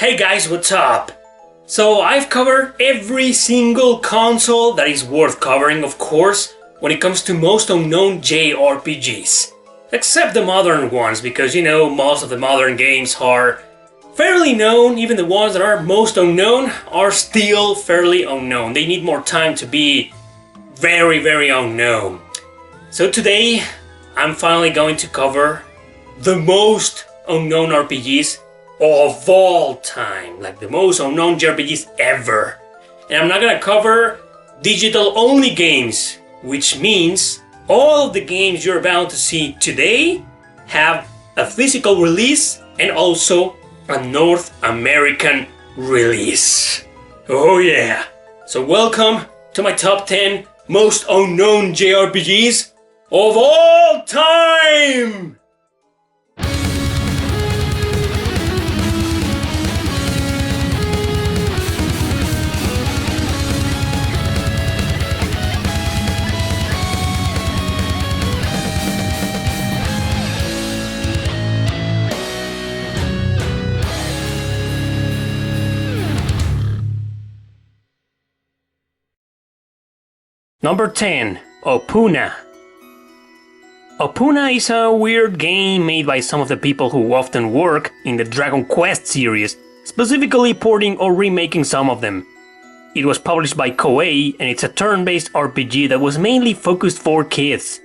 Hey guys, what's up? So I've covered every single console that is worth covering, of course, when it comes to most unknown JRPGs. Except the modern ones, because you know, most of the modern games are fairly known. Even the ones that are most unknown are still fairly unknown. They need more time to be very unknown. So today, I'm finally going to cover the most unknown RPGs of all time, like the most unknown JRPGs ever. And I'm not gonna cover digital only games, which means all of the games you're about to see today have a physical release and also a North American release. Oh yeah! So welcome to my top 10 most unknown JRPGs of all time! Number 10. Puna. Puna is a weird game made by some of the people who often work in the Dragon Quest series, specifically porting or remaking some of them. It was published by Koei and it's a turn-based RPG that was mainly focused for kids.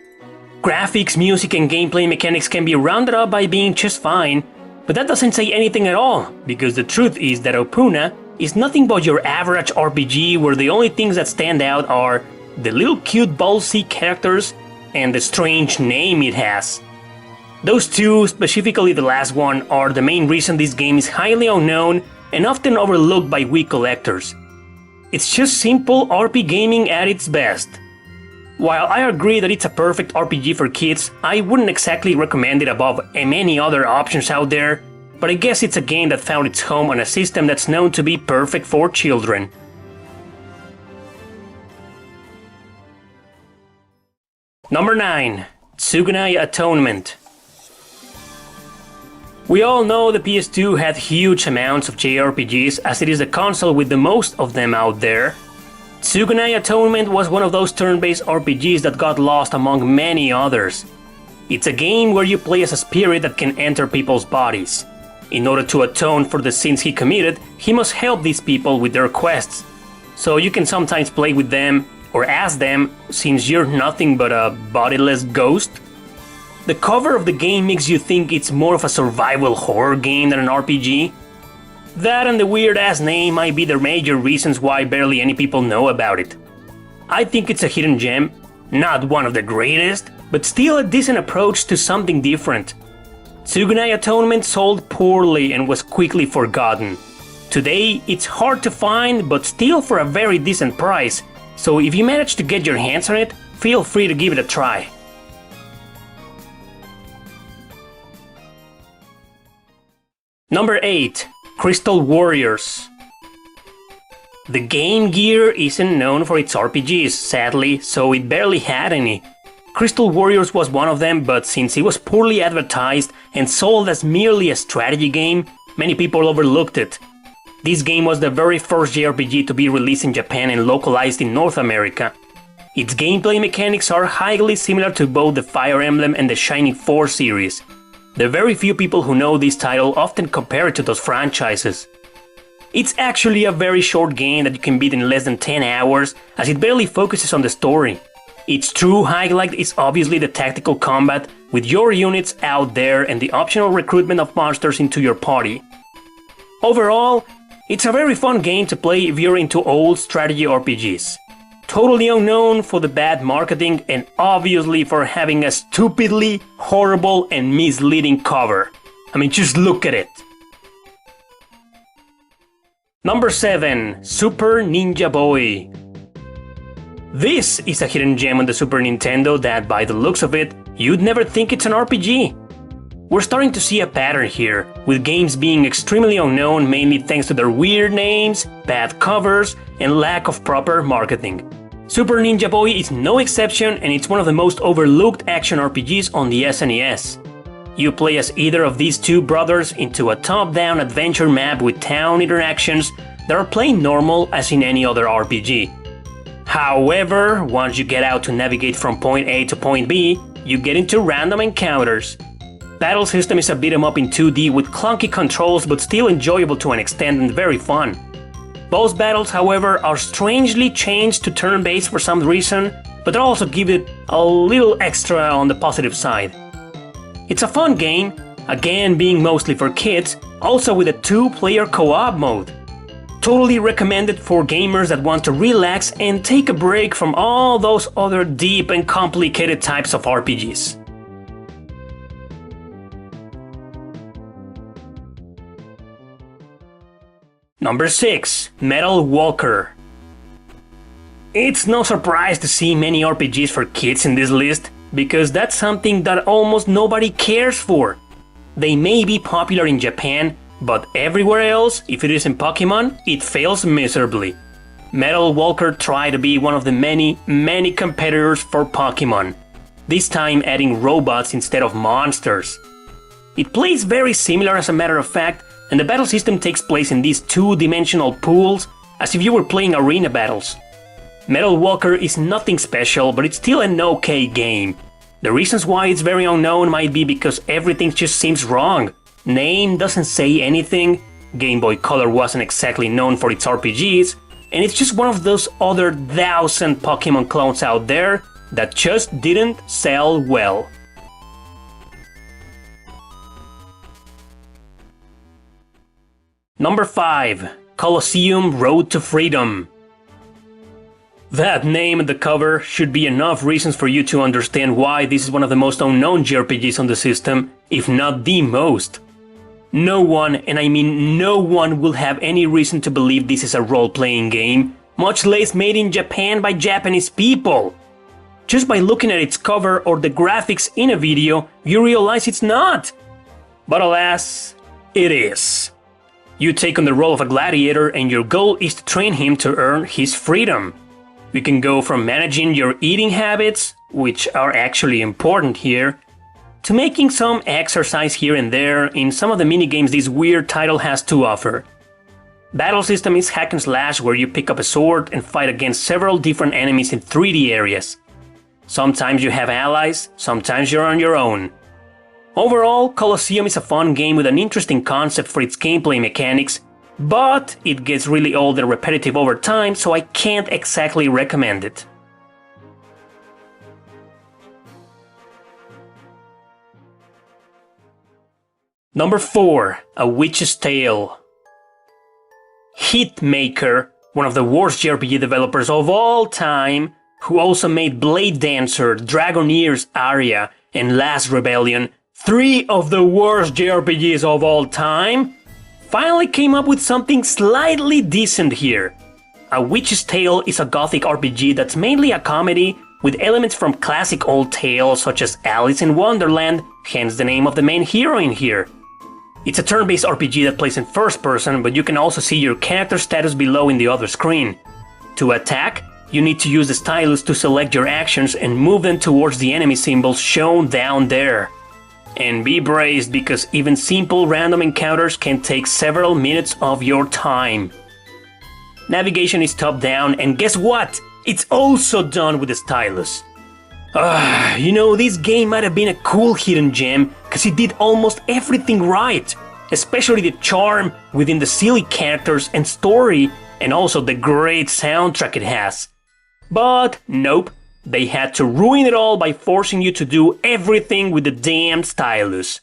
Graphics, music and gameplay mechanics can be rounded up by being just fine, but that doesn't say anything at all, because the truth is that Puna is nothing but your average RPG where the only things that stand out are the little cute ballsy characters and the strange name it has. Those two, specifically the last one, are the main reason this game is highly unknown and often overlooked by Wii collectors. It's just simple RP gaming at its best. While I agree that it's a perfect RPG for kids, I wouldn't exactly recommend it above many other options out there, but I guess it's a game that found its home on a system that's known to be perfect for children. Number 9. Tsugunai Atonement. We all know the PS2 had huge amounts of JRPGs as it is the console with the most of them out there. Tsugunai Atonement was one of those turn-based RPGs that got lost among many others. It's a game where you play as a spirit that can enter people's bodies. In order to atone for the sins he committed, he must help these people with their quests. So you can sometimes play with them or as them, since you're nothing but a bodiless ghost. The cover of the game makes you think it's more of a survival horror game than an RPG. That and the weird-ass name might be the major reasons why barely any people know about it. I think it's a hidden gem, not one of the greatest, but still a decent approach to something different. Tsugunai Atonement sold poorly and was quickly forgotten. Today, it's hard to find, but still for a very decent price. So if you manage to get your hands on it, feel free to give it a try. Number 8. Crystal Warriors. The Game Gear isn't known for its RPGs, sadly, so it barely had any. Crystal Warriors was one of them, but since it was poorly advertised and sold as merely a strategy game, many people overlooked it. This game was the very first JRPG to be released in Japan and localized in North America. Its gameplay mechanics are highly similar to both the Fire Emblem and the Shining Force series. The very few people who know this title often compare it to those franchises. It's actually a very short game that you can beat in less than 10 hours, as it barely focuses on the story. Its true highlight is obviously the tactical combat, with your units out there and the optional recruitment of monsters into your party. Overall, it's a very fun game to play if you're into old strategy RPGs. Totally unknown for the bad marketing and obviously for having a stupidly horrible and misleading cover. I mean, just look at it. Number 7. Super Ninja Boy. This is a hidden gem on the Super Nintendo that, by the looks of it, you'd never think it's an RPG. We're starting to see a pattern here, with games being extremely unknown mainly thanks to their weird names, bad covers, and lack of proper marketing. Super Ninja Boy is no exception, and it's one of the most overlooked action RPGs on the SNES. You play as either of these two brothers into a top-down adventure map with town interactions that are playing normal as in any other RPG. However, once you get out to navigate from point A to point B, you get into random encounters. Battle system is a beat 'em up in 2D with clunky controls but still enjoyable to an extent and very fun. Boss battles, however, are strangely changed to turn-based for some reason, but they also give it a little extra on the positive side. It's a fun game, again being mostly for kids, also with a 2-player co-op mode. Totally recommended for gamers that want to relax and take a break from all those other deep and complicated types of RPGs. Number 6. Metal Walker. It's no surprise to see many RPGs for kids in this list, because that's something that almost nobody cares for. They may be popular in Japan, but everywhere else, if it isn't Pokemon, it fails miserably. Metal Walker tried to be one of the many competitors for Pokemon, this time adding robots instead of monsters. It plays very similar as a matter of fact, and the battle system takes place in these 2-dimensional pools, as if you were playing arena battles. Metal Walker is nothing special, but it's still an okay game. The reasons why it's very unknown might be because everything just seems wrong. Name doesn't say anything, Game Boy Color wasn't exactly known for its RPGs, and it's just one of those other 1,000 Pokemon clones out there that just didn't sell well. Number 5. Colosseum Road to Freedom. That name and the cover should be enough reasons for you to understand why this is one of the most unknown JRPGs on the system, if not the most. No one, and I mean no one, will have any reason to believe this is a role-playing game, much less made in Japan by Japanese people. Just by looking at its cover or the graphics in a video, you realize it's not. But alas, it is. You take on the role of a gladiator and your goal is to train him to earn his freedom. You can go from managing your eating habits, which are actually important here, to making some exercise here and there in some of the minigames this weird title has to offer. Battle system is hack and slash, where you pick up a sword and fight against several different enemies in 3D areas. Sometimes you have allies, sometimes you're on your own. Overall, Colosseum is a fun game with an interesting concept for its gameplay mechanics, but it gets really old and repetitive over time, so I can't exactly recommend it. Number 4. A Witch's Tale. Hitmaker, one of the worst JRPG developers of all time, who also made Blade Dancer, Dragoneer's Aria, and Last Rebellion, 3 of the worst JRPGs of all time, finally came up with something slightly decent here. A Witch's Tale is a gothic RPG that's mainly a comedy, with elements from classic old tales such as Alice in Wonderland, hence the name of the main heroine here. It's a turn-based RPG that plays in first person, but you can also see your character status below in the other screen. To attack, you need to use the stylus to select your actions and move them towards the enemy symbols shown down there. And be braced, because even simple random encounters can take several minutes of your time. Navigation is top-down, and guess what? It's also done with the stylus. You know, this game might have been a cool hidden gem, cause it did almost everything right. Especially the charm within the silly characters and story, and also the great soundtrack it has. But nope, they had to ruin it all by forcing you to do everything with the damn stylus.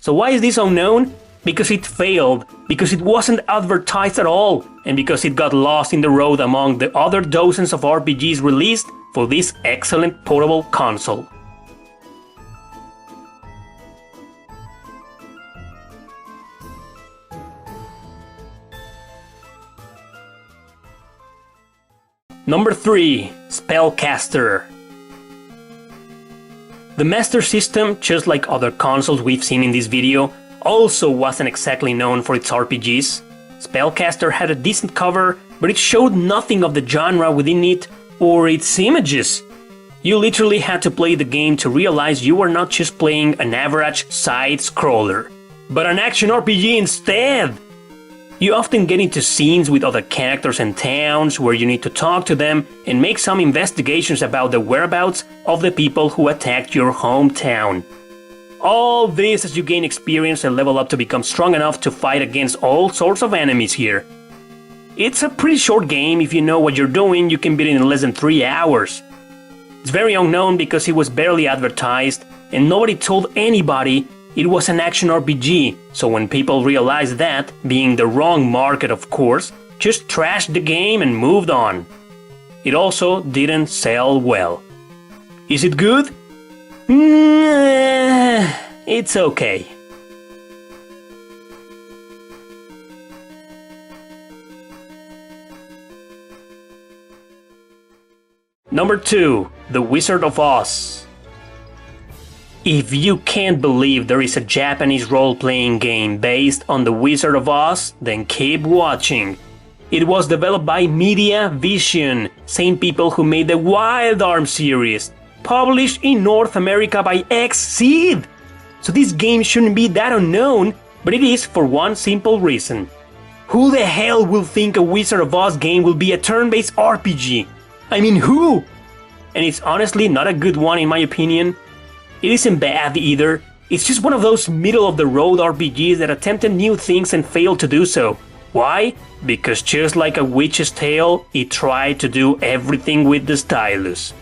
So why is this unknown? Because it failed, because it wasn't advertised at all, and because it got lost in the road among the other dozens of RPGs released for this excellent portable console. Number 3. Spellcaster. The Master System, just like other consoles we've seen in this video, also wasn't exactly known for its RPGs. Spellcaster had a decent cover, but it showed nothing of the genre within it or its images. You literally had to play the game to realize you were not just playing an average side-scroller, but an action RPG instead! You often get into scenes with other characters and towns where you need to talk to them and make some investigations about the whereabouts of the people who attacked your hometown. All this as you gain experience and level up to become strong enough to fight against all sorts of enemies here. It's a pretty short game. If you know what you're doing, you can beat it in less than 3 hours. It's very unknown because it was barely advertised and nobody told anybody it was an action RPG, so when people realized that, being the wrong market of course, just trashed the game and moved on. It also didn't sell well. Is it good? It's okay. Number 2. The Wizard of Oz. If you can't believe there is a Japanese role-playing game based on The Wizard of Oz, then keep watching. It was developed by Media Vision, same people who made the Wild Arms series, published in North America by Xseed. So this game shouldn't be that unknown, but it is for one simple reason. Who the hell will think a Wizard of Oz game will be a turn-based RPG? I mean, who? And it's honestly not a good one in my opinion. It isn't bad either, it's just one of those middle-of-the-road RPGs that attempted new things and failed to do so. Why? Because just like A Witch's Tale, it tried to do everything with the stylus.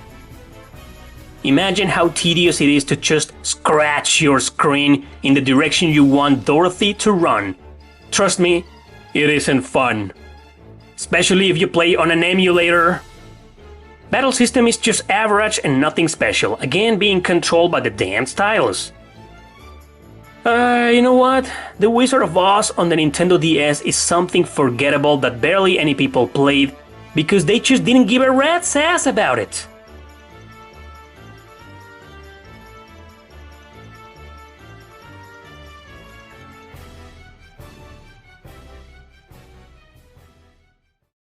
Imagine how tedious it is to just scratch your screen in the direction you want Dorothy to run. Trust me, it isn't fun. Especially if you play on an emulator. Battle system is just average and nothing special, again being controlled by the damn stylus. You know what? The Wizard of Oz on the Nintendo DS is something forgettable that barely any people played because they just didn't give a rat's ass about it.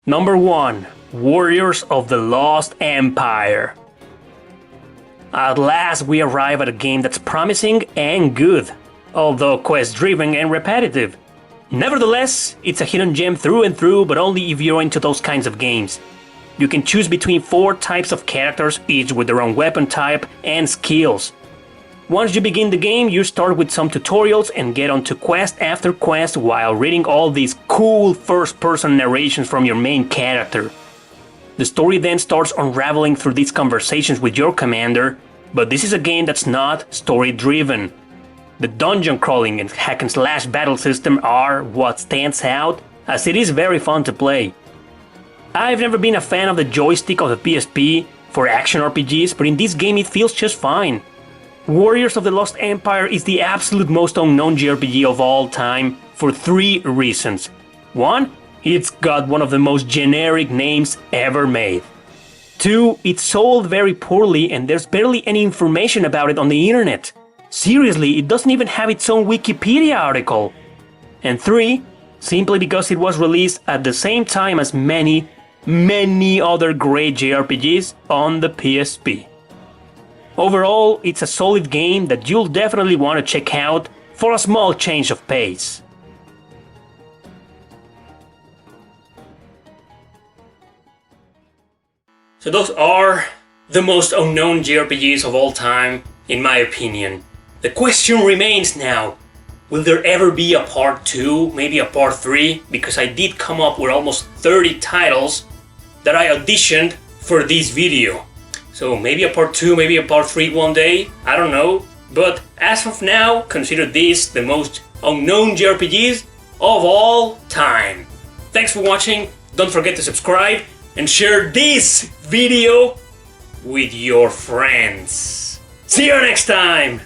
Number 1. Warriors of the Lost Empire. At last we arrive at a game that's promising and good, although quest-driven and repetitive. Nevertheless, it's a hidden gem through and through, but only if you're into those kinds of games. You can choose between 4 types of characters, each with their own weapon type and skills. Once you begin the game, you start with some tutorials and get onto quest after quest while reading all these cool first-person narrations from your main character. The story then starts unraveling through these conversations with your commander, but this is a game that's not story-driven. The dungeon crawling and hack-and-slash battle system are what stands out, as it is very fun to play. I've never been a fan of the joystick of the PSP for action RPGs, but in this game it feels just fine. Warriors of the Lost Empire is the absolute most unknown JRPG of all time for 3 reasons. 1. It's got one of the most generic names ever made. 2. It's sold very poorly and there's barely any information about it on the internet. Seriously, it doesn't even have its own Wikipedia article. And 3. Simply because it was released at the same time as many other great JRPGs on the PSP. Overall, it's a solid game that you'll definitely want to check out for a small change of pace. So those are the most unknown JRPGs of all time, in my opinion. The question remains now, will there ever be a part 2, maybe a part 3? Because I did come up with almost 30 titles that I auditioned for this video. So maybe a part 2, maybe a part 3 one day, I don't know. But as of now, consider this the most unknown JRPGs of all time. Thanks for watching, don't forget to subscribe and share this video with your friends. See you next time!